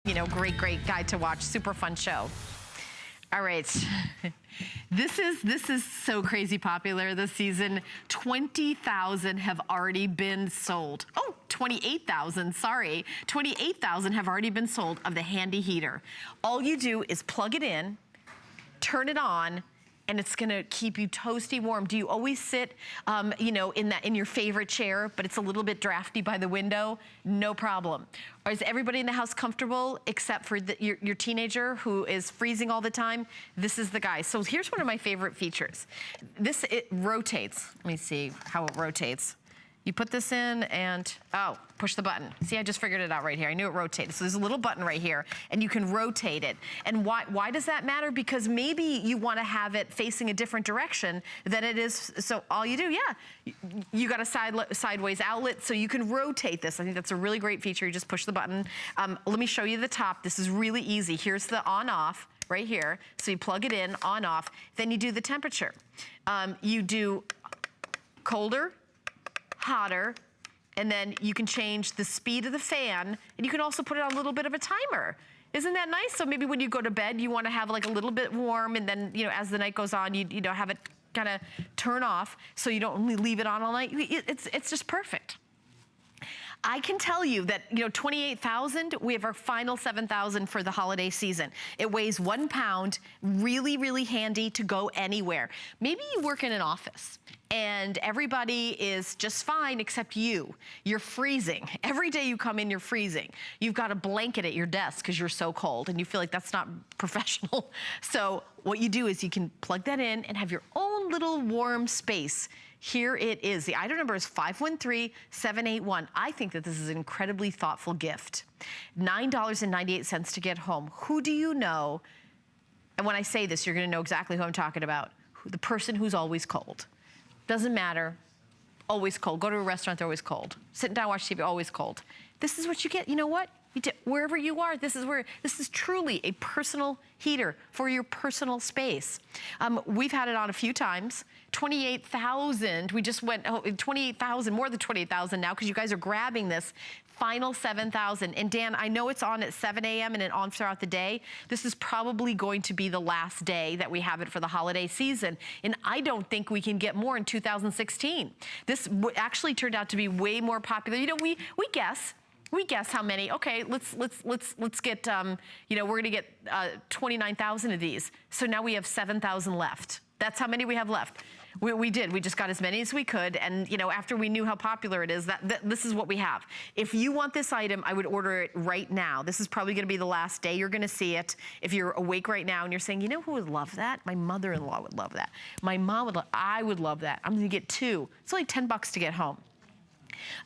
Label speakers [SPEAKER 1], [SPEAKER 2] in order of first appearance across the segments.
[SPEAKER 1] Great guy to watch. Super fun show. All right. This is so crazy popular this season. 20,000 have already been sold. Oh, 28,000, sorry. 28,000 have already been sold of the handy heater. All you do is plug it in, turn it on, and it's gonna keep you toasty warm. Do you always sit, in your favorite chair, but it's a little bit drafty by the window? No problem. Or is everybody in the house comfortable except for your teenager who is freezing all the time? This is the guy. So here's one of my favorite features. It rotates. Let me see how it rotates. You put this in and, push the button. See, I just figured it out right here. I knew it rotated. So there's a little button right here and you can rotate it. And why does that matter? Because maybe you want to have it facing a different direction than it is. So all you do, you got a sideways outlet so you can rotate this. I think that's a really great feature. You just push the button. Let me show you the top. This is really easy. Here's the on off right here. So you plug it in, on off. Then you do the temperature. You do colder, hotter, and then you can change the speed of the fan, and you can also put it on a little bit of a timer. Isn't that nice? So maybe when you go to bed, you want to have like a little bit warm, and then as the night goes on, you have it kind of turn off, so you don't leave it on all night. It's just perfect. I can tell you that, 28,000, we have our final 7,000 for the holiday season. It weighs 1 pound, really, really handy to go anywhere. Maybe you work in an office and everybody is just fine except you. You're freezing. Every day you come in, you're freezing. You've got a blanket at your desk because you're so cold and you feel like that's not professional. So what you do is you can plug that in and have your own little warm space. Here it is. The item number is 513781. I think that this is an incredibly thoughtful gift. $9.98 to get home. Who do you know? And when I say this, you're going to know exactly who I'm talking about. The person who's always cold. Doesn't matter. Always cold. Go to a restaurant, they're always cold. Sitting down, watch TV, always cold. This is what you get. You know what? Wherever you are, this is truly a personal heater for your personal space. We've had it on a few times. 28,000, we just went, 28,000, more than 28,000 now because you guys are grabbing this. Final 7,000. And Dan, I know it's on at 7 a.m. and it on throughout the day. This is probably going to be the last day that we have it for the holiday season. And I don't think we can get more in 2016. This actually turned out to be way more popular. We guess. We guess how many. Okay, let's get, we're gonna get 29,000 of these. So now we have 7,000 left. That's how many we have left. We did, we just got as many as we could. And after we knew how popular it is, this is what we have. If you want this item, I would order it right now. This is probably gonna be the last day you're gonna see it. If you're awake right now and you're saying, who would love that? My mother-in-law would love that. My mom would I would love that. I'm gonna get 2. It's only 10 bucks to get home.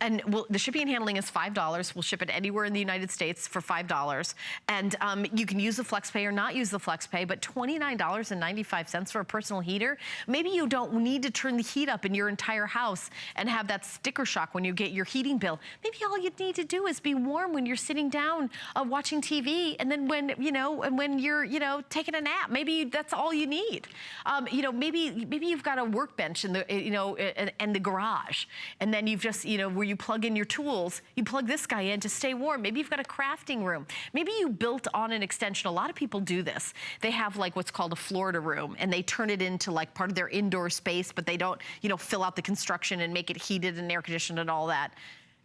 [SPEAKER 1] And the shipping and handling is $5. We'll ship it anywhere in the United States for $5. And you can use the FlexPay or not use the FlexPay, but $29.95 for a personal heater. Maybe you don't need to turn the heat up in your entire house and have that sticker shock when you get your heating bill. Maybe all you need to do is be warm when you're sitting down watching TV, and then when you're taking a nap. Maybe that's all you need. Maybe you've got a workbench in the and the garage, and then you've just where you plug in your tools, you plug this guy in to stay warm. Maybe you've got a crafting room. Maybe you built on an extension. A lot of people do this. They have like what's called a Florida room, and they turn it into like part of their indoor space, but they don't, fill out the construction and make it heated and air conditioned and all that.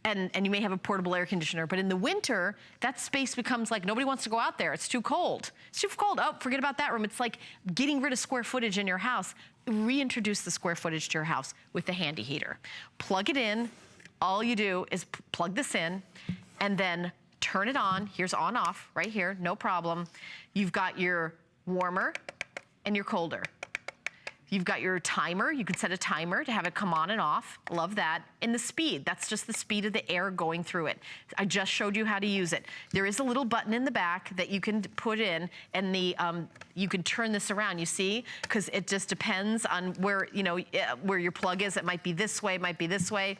[SPEAKER 1] And you may have a portable air conditioner, but in the winter, that space becomes like nobody wants to go out there. It's too cold. It's too cold. Oh, forget about that room. It's like getting rid of square footage in your house. Reintroduce the square footage to your house with the handy heater. Plug it in. All you do is plug this in and then turn it on. Here's on off right here, no problem. You've got your warmer and your colder. You've got your timer. You can set a timer to have it come on and off. Love that. And the speed, that's just the speed of the air going through it. I just showed you how to use it. There is a little button in the back that you can put in, and you can turn this around, you see? Because it just depends on where your plug is. It might be this way, it might be this way.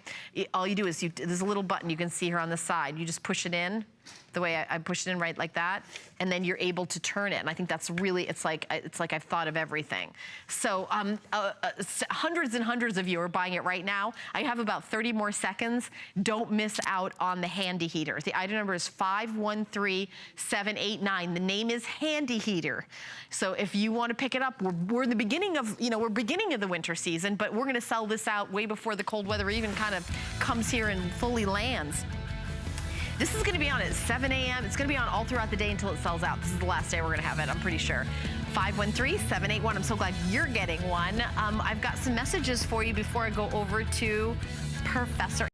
[SPEAKER 1] All you do is, there's a little button you can see here on the side. You just push it in, the way I push it in right like that, and then you're able to turn it. And I think that's really, it's like I've thought of everything. So hundreds and hundreds of you are buying it right now. I have about 30 more seconds. Don't miss out on the handy heater. The item number is 513789. The name is Handy Heater. So if you want to pick it up, we're in the beginning of, we're beginning of the winter season, but we're going to sell this out way before the cold weather even kind of comes here and fully lands. This is going to be on at 7 a.m. It's going to be on all throughout the day until it sells out. This is the last day we're going to have it, I'm pretty sure. 513-781. I'm so glad you're getting one. I've got some messages for you before I go over to Professor